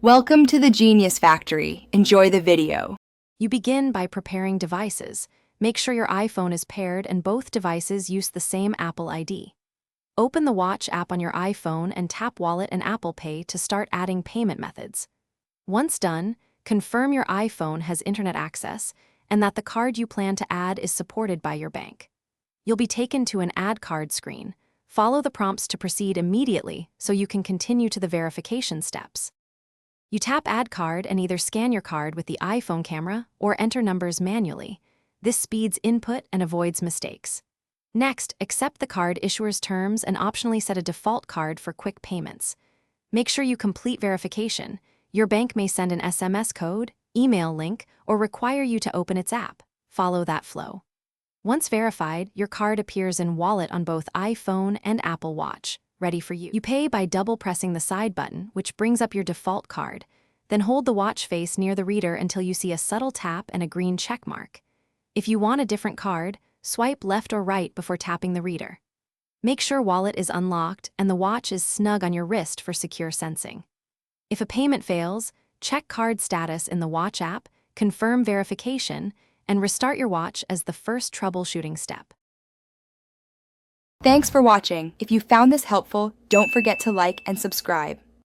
Welcome to the Genius Factory. Enjoy the video. You begin by preparing devices. Make sure your iPhone is paired and both devices use the same Apple ID. Open the Watch app on your iPhone and tap Wallet and Apple Pay to start adding payment methods. Once done, confirm your iPhone has internet access and that the card you plan to add is supported by your bank. You'll be taken to an Add Card screen. Follow the prompts to proceed immediately so you can continue to the verification steps. You tap Add Card and either scan your card with the iPhone camera or enter numbers manually. This speeds input and avoids mistakes. Next, accept the card issuer's terms and optionally set a default card for quick payments. Make sure you complete verification. Your bank may send an SMS code, email link, or require you to open its app. Follow that flow. Once verified, your card appears in Wallet on both iPhone and Apple Watch, ready for you. You pay by double pressing the side button, which brings up your default card. Then hold the watch face near the reader until you see a subtle tap and a green check mark. If you want a different card, swipe left or right before tapping the reader. Make sure Wallet is unlocked and the watch is snug on your wrist for secure sensing. If a payment fails, check card status in the Watch app, confirm verification, and restart your watch as the first troubleshooting step. Thanks for watching. If you found this helpful, don't forget to like and subscribe.